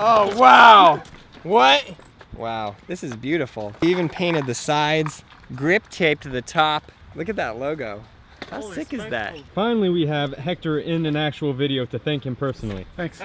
Oh, wow. What? Wow, this is beautiful. He even painted the sides, grip taped the top. Look at that logo. How sick is that? Finally, we have Hector in an actual video to thank him personally. Thanks.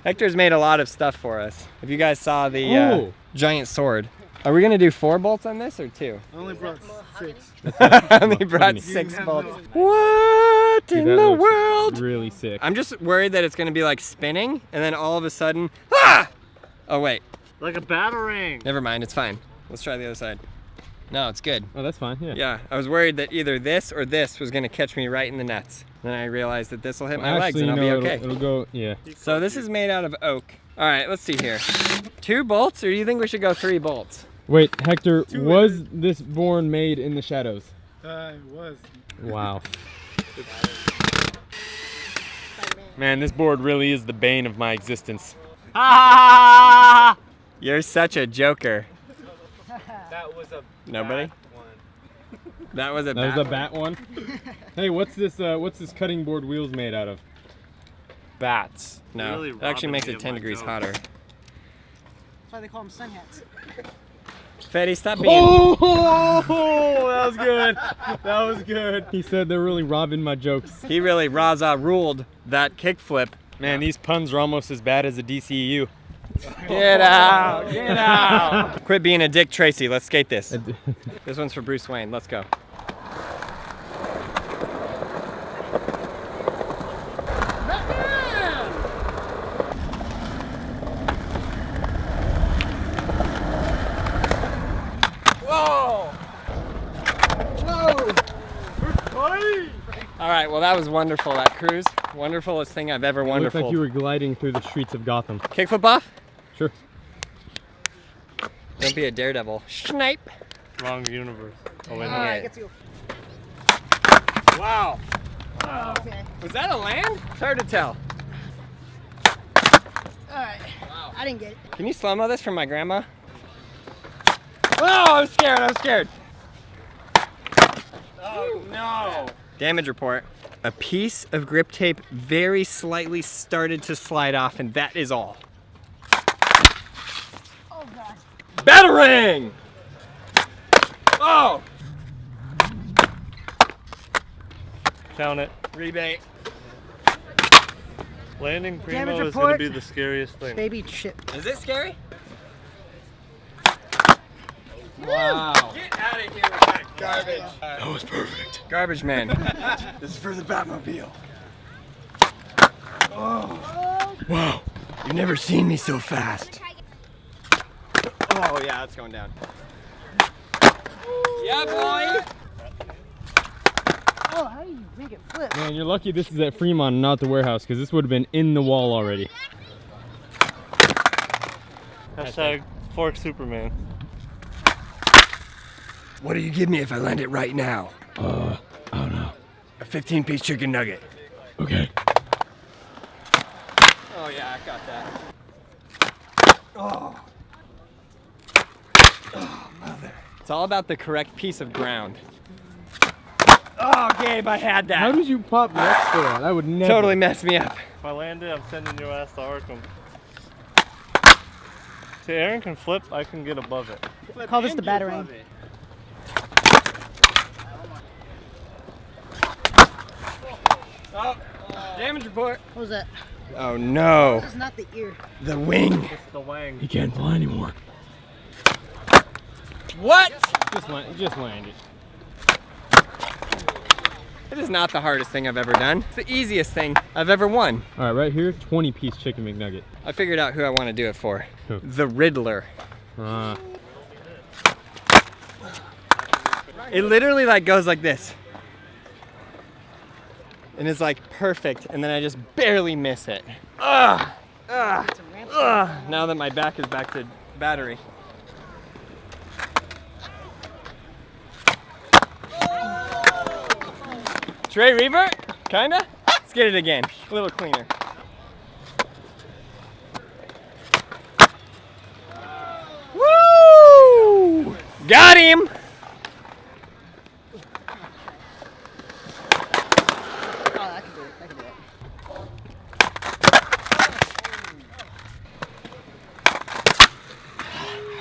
Hector's made a lot of stuff for us. If you guys saw the giant sword. Are we gonna do 4 bolts on this or 2? I only brought 6. I only brought 6 bolts. What in the world? Really sick. I'm just worried that it's gonna be like spinning and then all of a sudden, ah! Oh wait. Like a batarang. Never mind, it's fine. Let's try the other side. No, it's good. Oh, that's fine, yeah. Yeah, I was worried that either this or this was gonna catch me right in the nuts. Then I realized that this will hit my legs and I'll be okay. It'll go, yeah. So this is made out of oak. All right, let's see here. 2 bolts, or do you think we should go 3 bolts? Wait, Hector, was this born made in the shadows? It was. Wow. Man, this board really is the bane of my existence. You're such a joker. That was a Nobody? one. That was a That was a bat one? Hey, what's this cutting board wheels made out of? Bats. No, Really it actually makes robbing it me 10 of my degrees joke. hotter. That's why they call them sun hats. Fetty, stop being... Oh, that was good. That was good. He said they're really robbing my jokes. He really ruled that kickflip. Man, these puns are almost as bad as a DCEU. Get out, get out. Quit being a Dick Tracy, let's skate this. This one's for Bruce Wayne, let's go. All right, well that was wonderful, that cruise. Wonderfulest thing I've ever It looked wonderful. like you were gliding through the streets of Gotham. Kickflip off? Sure. Don't be a daredevil. Snipe. Wrong universe. Oh, wait, no. Alright, get to go. Wow. Oh, okay. Was that a land? It's hard to tell. Alright. Wow. I didn't get it. Can you slow-mo this from my grandma? Oh, I'm scared, I'm scared. Oh, no. Damage report. A piece of grip tape very slightly started to slide off, and that is all. Oh, God. Batarang! Oh! Count it. Rebate. Landing Damage primo is going to report. be the scariest thing. Baby chip. Is it scary? Wow. Get out of here with that garbage. That was perfect. Garbage man. This is for the Batmobile. Oh. Wow. You've never seen me so fast. Oh yeah, it's going down. Yeah, boy. Oh, how do you make it flip? Man, you're lucky this is at Fremont, not the warehouse, because this would have been in the wall already. Hashtag Fork Superman. What do you give me if I land it right now? I don't know. A 15-piece chicken nugget. Okay. Oh yeah, I got that. Oh. Oh, mother. It's all about the correct piece of ground. Oh, Gabe, I had that. How did you pop next to that? I would never. Totally messed me up. If I land it, I'm sending your ass to Arkham. See, Aaron can flip, I can get above it. Call this the batarang. Oh, damage report. What was that? Oh no. This is not the ear. The wing. It's the wang. He can't fly anymore. What? Just land it. It is not the hardest thing I've ever done. It's the easiest thing I've ever won. All right, right here, 20-piece chicken McNugget. I figured out who I want to do it for. Who? The Riddler. It literally like goes like this. And it's like perfect, and then I just barely miss it. Ugh! Ugh! Ugh! Now that my back is back to battery. Trey revert? Kinda? Let's get it again. A little cleaner. Woo! Got him!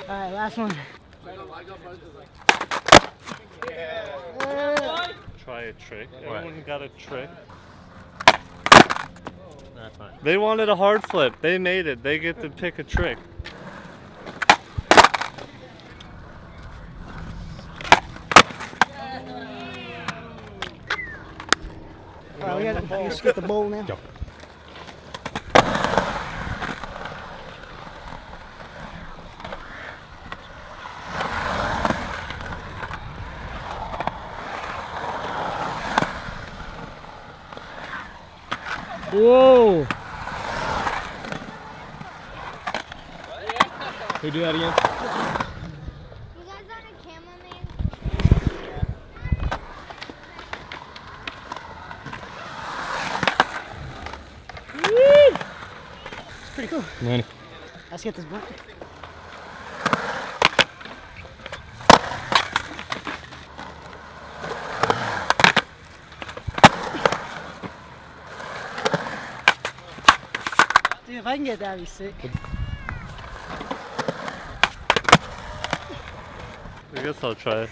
Alright, last one. Try a trick. Everyone got a trick. That's fine. They wanted a hard flip. They made it. They get to pick a trick. Alright, we gotta just get the bowl now. Go. Whoa! Can we do that again? You guys on a cameraman? It's pretty cool. Nanny. Let's get this blunt. Dude, if I can get that, I'd be sick. I guess I'll try it.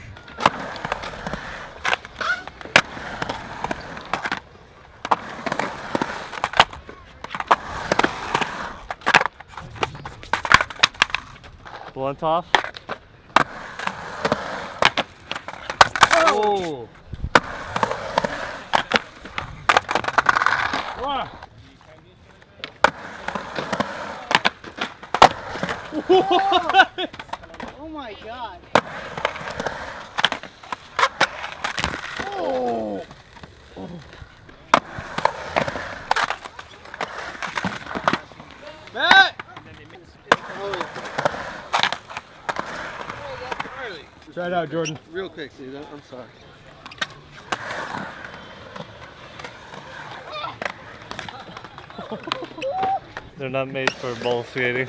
Blunt off. Oh! Oh my god. Matt! Try it out, Jordan. Real quick, dude. I'm sorry. They're not made for bowl skating.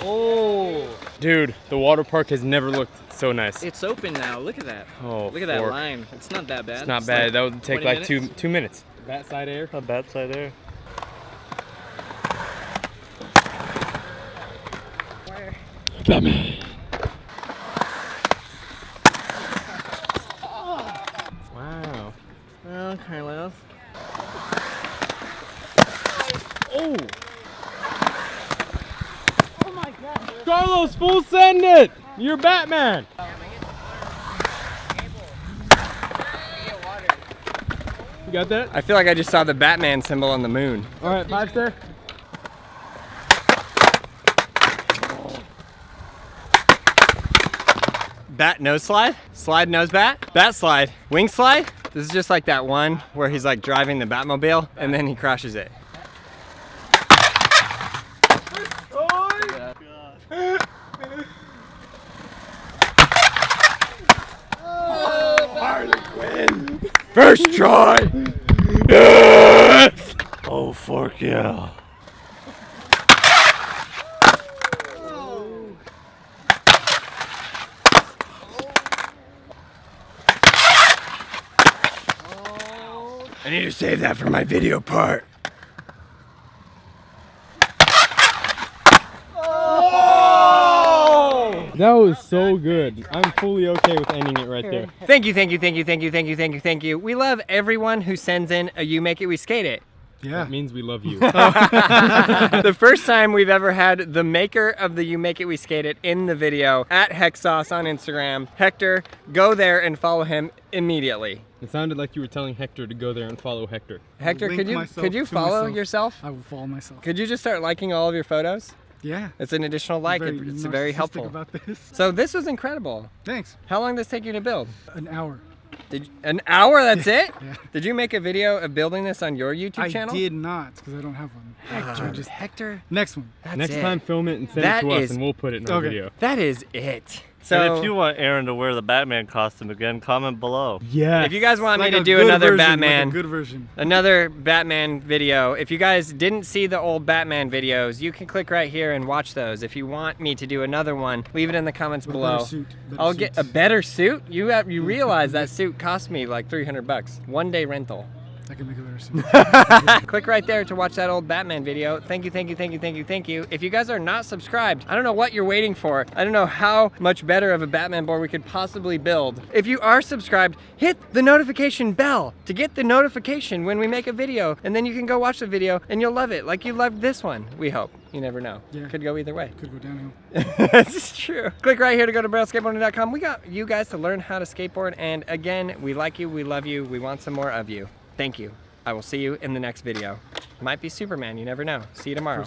Oh! Dude, the water park has never looked so nice. It's open now. Look at that. Oh, Look at that fork. line. It's not that bad. It's not bad. That would take 20 like minutes? two minutes. That side air. A bad side air. Wow. Well, Carlos. Oh! Oh my god. Carlos, full send it! You're Batman! You got that? I feel like I just saw the Batman symbol on the moon. Alright, 5 there. Bat nose slide? Slide nose bat? Bat slide. Wing slide? This is just like that one where he's like driving the Batmobile and then he crashes it. First try! Yes! Oh, fork, yeah. I need to save that for my video part. That was so good. I'm fully okay with ending it right there. Thank you, thank you, thank you, thank you, thank you, thank you, thank you. We love everyone who sends in a You Make It, We Skate It. Yeah. That means we love you. The first time we've ever had the maker of the You Make It, We Skate It in the video at Hexauce on Instagram. Hector, go there and follow him immediately. It sounded like you were telling Hector to go there and follow Hector. Hector, Link could you myself to follow myself. yourself? I will follow myself. Could you just start liking all of your photos? Yeah. It's an additional like. Very It's very narcissistic helpful. about this. So this was incredible. Thanks. How long did this take you to build? An hour. An hour, that's it? Yeah. Did you make a video of building this on your YouTube I channel? did not, because I don't have one. Hector, just Hector, next one. that's Next it. time, film it and send That it to us is- and we'll put it in our Okay. video. That is it. So and if you want Aaron to wear the Batman costume again, comment below. Yeah. if you guys want me Like to a do good another version, Batman, Like a good version. another Batman video, if you guys didn't see the old Batman videos, you can click right here and watch those. If you want me to do another one, leave it in the comments With a below. better suit, better I'll get a suits. better suit. You realize that suit cost me like $300. 1 day rental. I can make a better suit. Click right there to watch that old Batman video. Thank you, thank you, thank you, thank you, thank you. If you guys are not subscribed, I don't know what you're waiting for. I don't know how much better of a Batman board we could possibly build. If you are subscribed, hit the notification bell to get the notification when we make a video, and then you can go watch the video and you'll love it like you loved this one, we hope. You never know. Yeah. Could go either way. Could go downhill. This is true. Click right here to go to BrailleSkateboarding.com. We got you guys to learn how to skateboard, and again, we like you, we love you, we want some more of you. Thank you. I will see you in the next video. Might be Superman, you never know. See you tomorrow.